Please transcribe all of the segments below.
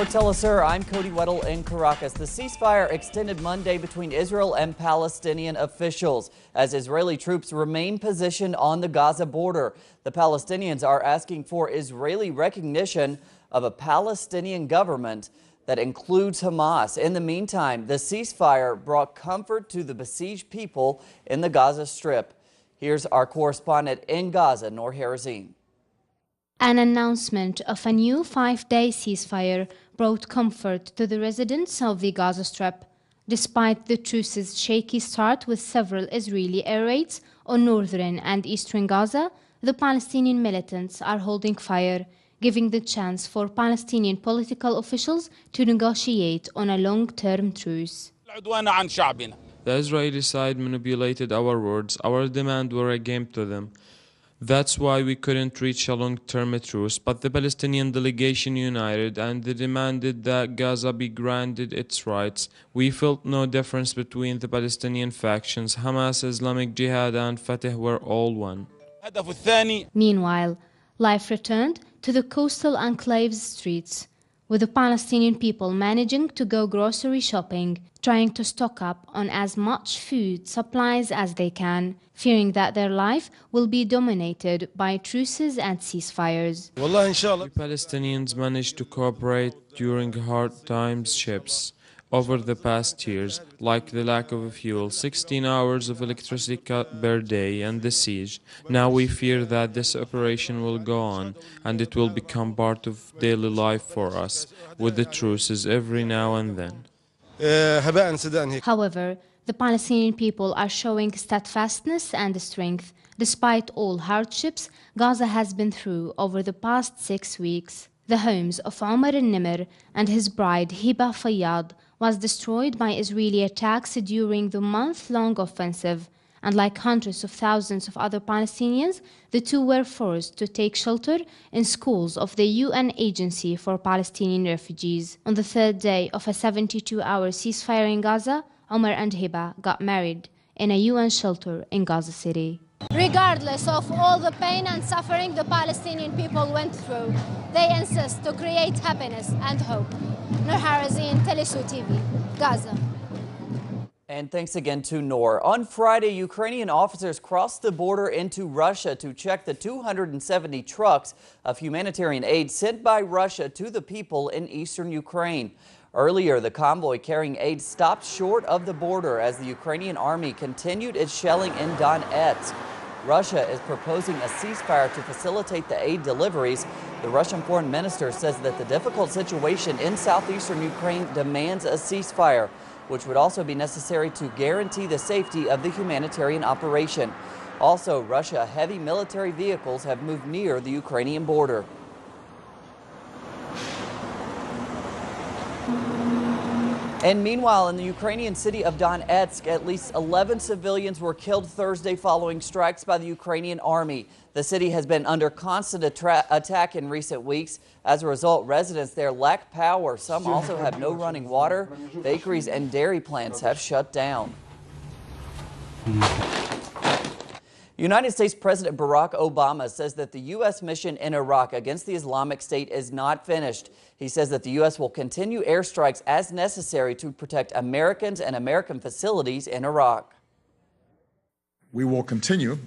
For Telesur, I'm Cody Weddle in Caracas. The ceasefire extended Monday between Israel and Palestinian officials as Israeli troops remain positioned on the Gaza border. The Palestinians are asking for Israeli recognition of a Palestinian government that includes Hamas. In the meantime, the ceasefire brought comfort to the besieged people in the Gaza Strip. Here's our correspondent in Gaza, Noor Harazin. An announcement of a new 5-day ceasefire brought comfort to the residents of the Gaza Strip. Despite the truce's shaky start with several Israeli air raids on northern and eastern Gaza, the Palestinian militants are holding fire, giving the chance for Palestinian political officials to negotiate on a long-term truce. The Israeli side manipulated our words. Our demands were a game to them. That's why we couldn't reach a long-term truce, but the Palestinian delegation united and they demanded that Gaza be granted its rights. We felt no difference between the Palestinian factions. Hamas, Islamic Jihad and Fatah were all one. Meanwhile, life returned to the coastal enclave's streets, with the Palestinian people managing to go grocery shopping, trying to stock up on as much food supplies as they can, fearing that their life will be dominated by truces and ceasefires. We Palestinians managed to cooperate during hard times ships over the past years, like the lack of fuel, 16 hours of electricity cut per day, and the siege. Now we fear that this operation will go on, and it will become part of daily life for us, with the truces every now and then. However, the Palestinian people are showing steadfastness and strength. Despite all hardships Gaza has been through over the past 6 weeks, the homes of Omar al-Nimr and his bride Hiba Fayyad was destroyed by Israeli attacks during the month-long offensive, and like hundreds of thousands of other Palestinians, the two were forced to take shelter in schools of the UN Agency for Palestinian Refugees. On the third day of a 72-hour ceasefire in Gaza, Omar and Hiba got married in a UN shelter in Gaza City. Regardless of all the pain and suffering the Palestinian people went through, they insist to create happiness and hope. Noor Harazin, Telesur TV, Gaza. And thanks again to Noor. On Friday, Ukrainian officers crossed the border into Russia to check the 270 trucks of humanitarian aid sent by Russia to the people in eastern Ukraine. Earlier, the convoy carrying aid stopped short of the border as the Ukrainian army continued its shelling in Donetsk. Russia is proposing a ceasefire to facilitate the aid deliveries. The Russian foreign minister says that the difficult situation in southeastern Ukraine demands a ceasefire, which would also be necessary to guarantee the safety of the humanitarian operation. Also, Russia heavy military vehicles have moved near the Ukrainian border. And meanwhile, in the Ukrainian city of Donetsk, at least 11 civilians were killed Thursday following strikes by the Ukrainian army. The city has been under constant attack in recent weeks. As a result, residents there lack power. Some also have no running water. Bakeries and dairy plants have shut down. United States President Barack Obama says that the U.S. mission in Iraq against the Islamic State is not finished. He says that the U.S. will continue airstrikes as necessary to protect Americans and American facilities in Iraq. We will continue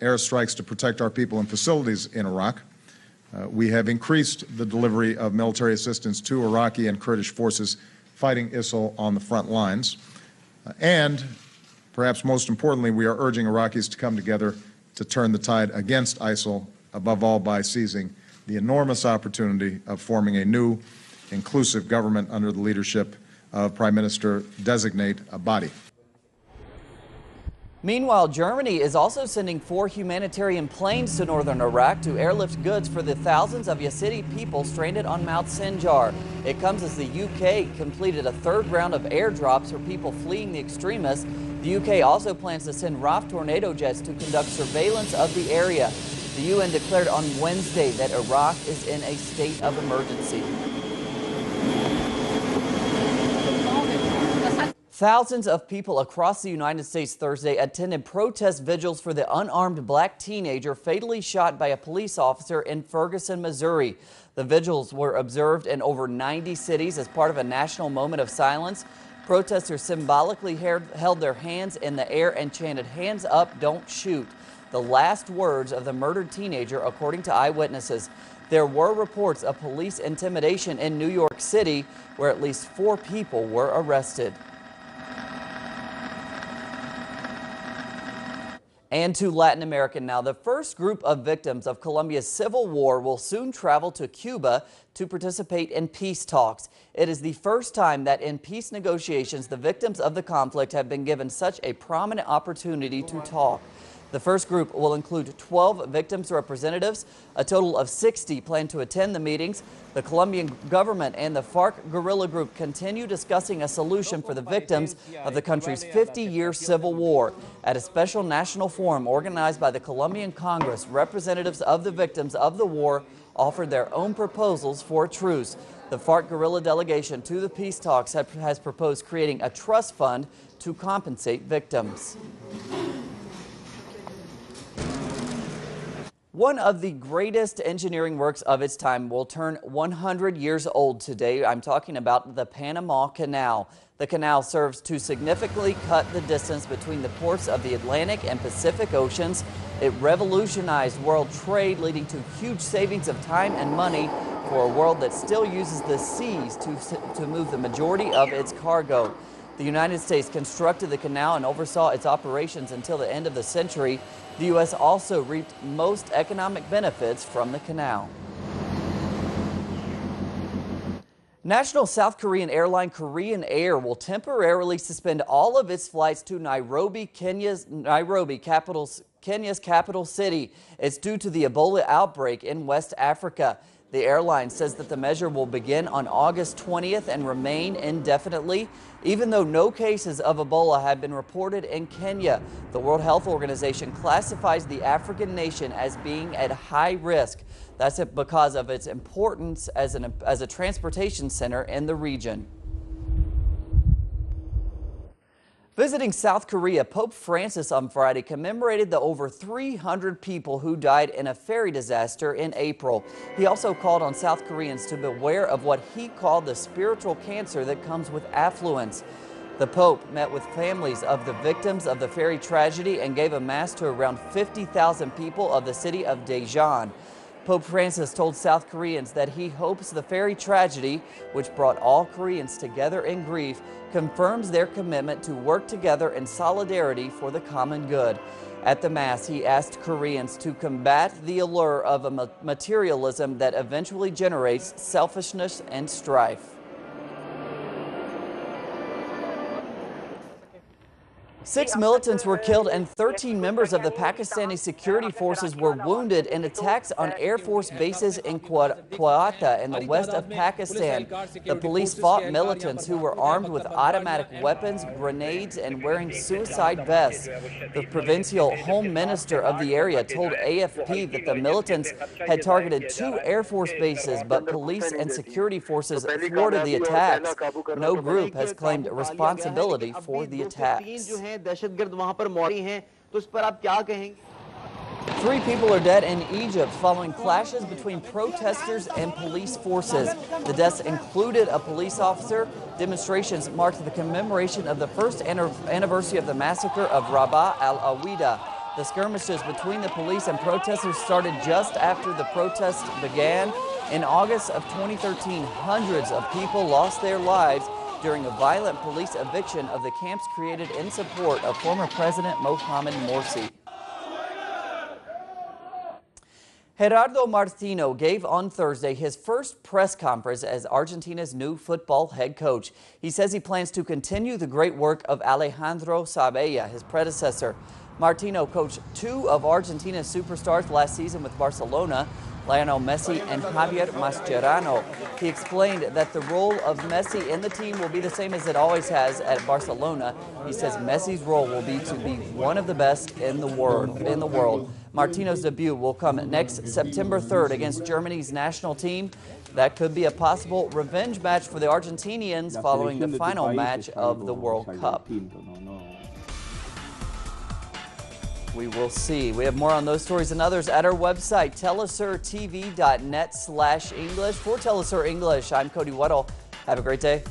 airstrikes to protect our people and facilities in Iraq. We have increased the delivery of military assistance to Iraqi and Kurdish forces fighting ISIL on the front lines. And perhaps most importantly, we are urging Iraqis to come together to turn the tide against ISIL, above all by seizing the enormous opportunity of forming a new, inclusive government under the leadership of Prime Minister-designate Abadi. Meanwhile, Germany is also sending 4 humanitarian planes to northern Iraq to airlift goods for the thousands of Yazidi people stranded on Mount Sinjar. It comes as the UK completed a 3rd round of airdrops for people fleeing the extremists. The UK also plans to send RAF tornado jets to conduct surveillance of the area. The UN declared on Wednesday that Iraq is in a state of emergency. Thousands of people across the United States Thursday attended protest vigils for the unarmed black teenager fatally shot by a police officer in Ferguson, Missouri. The vigils were observed in over 90 cities as part of a national moment of silence. Protesters symbolically held their hands in the air and chanted, "Hands up, don't shoot," the last words of the murdered teenager, according to eyewitnesses. There were reports of police intimidation in New York City, where at least 4 people were arrested. And to Latin America now. The first group of victims of Colombia's civil war will soon travel to Cuba to participate in peace talks. It is the first time that in peace negotiations, the victims of the conflict have been given such a prominent opportunity to talk. The first group will include 12 victims' representatives. A total of 60 plan to attend the meetings. The Colombian government and the FARC guerrilla group continue discussing a solution for the victims of the country's 50-year civil war. At a special national forum organized by the Colombian Congress, representatives of the victims of the war offered their own proposals for a truce. The FARC guerrilla delegation to the peace talks has proposed creating a trust fund to compensate victims. One of the greatest engineering works of its time will turn 100 years old today. I'm talking about the Panama Canal. The canal serves to significantly cut the distance between the ports of the Atlantic and Pacific Oceans. It revolutionized world trade, leading to huge savings of time and money for a world that still uses the seas to move the majority of its cargo. The United States constructed the canal and oversaw its operations until the end of the century. The U.S. also reaped most economic benefits from the canal. National South Korean airline Korean Air will temporarily suspend all of its flights to Nairobi, Kenya's capital city. It's due to the Ebola outbreak in West Africa. The airline says that the measure will begin on August 20th and remain indefinitely. Even though no cases of Ebola have been reported in Kenya, the World Health Organization classifies the African nation as being at high risk. That's because of its importance as a transportation center in the region. Visiting South Korea, Pope Francis on Friday commemorated the over 300 people who died in a ferry disaster in April. He also called on South Koreans to beware of what he called the spiritual cancer that comes with affluence. The Pope met with families of the victims of the ferry tragedy and gave a mass to around 50,000 people of the city of Daejeon. Pope Francis told South Koreans that he hopes the ferry tragedy, which brought all Koreans together in grief, confirms their commitment to work together in solidarity for the common good. At the Mass, he asked Koreans to combat the allure of a materialism that eventually generates selfishness and strife. 6 militants were killed and 13 members of the Pakistani security forces were wounded in attacks on Air Force bases in Quetta in the west of Pakistan. The police fought militants who were armed with automatic weapons, grenades, and wearing suicide vests. The provincial home minister of the area told AFP that the militants had targeted 2 Air Force bases, but police and security forces thwarted the attacks. No group has claimed responsibility for the attacks. 3 people are dead in Egypt following clashes between protesters and police forces. The deaths included a police officer. Demonstrations marked the commemoration of the first anniversary of the massacre of Rabaa al-Awida. The skirmishes between the police and protesters started just after the protests began. In August of 2013, hundreds of people lost their lives during a violent police eviction of the camps created in support of former President Mohamed Morsi. Gerardo Martino gave on Thursday his first press conference as Argentina's new football head coach. He says he plans to continue the great work of Alejandro Sabella, his predecessor. Martino coached 2 of Argentina's superstars last season with Barcelona, Lionel Messi and Javier Mascherano. He explained that the role of Messi in the team will be the same as it always has at Barcelona. He says Messi's role will be to be one of the best in the world. Martino's debut will come next September 3rd against Germany's national team. That could be a possible revenge match for the Argentinians following the final match of the World Cup. We will see. We have more on those stories and others at our website, telesurtv.net/English. For Telesur English, I'm Cody Weddle. Have a great day.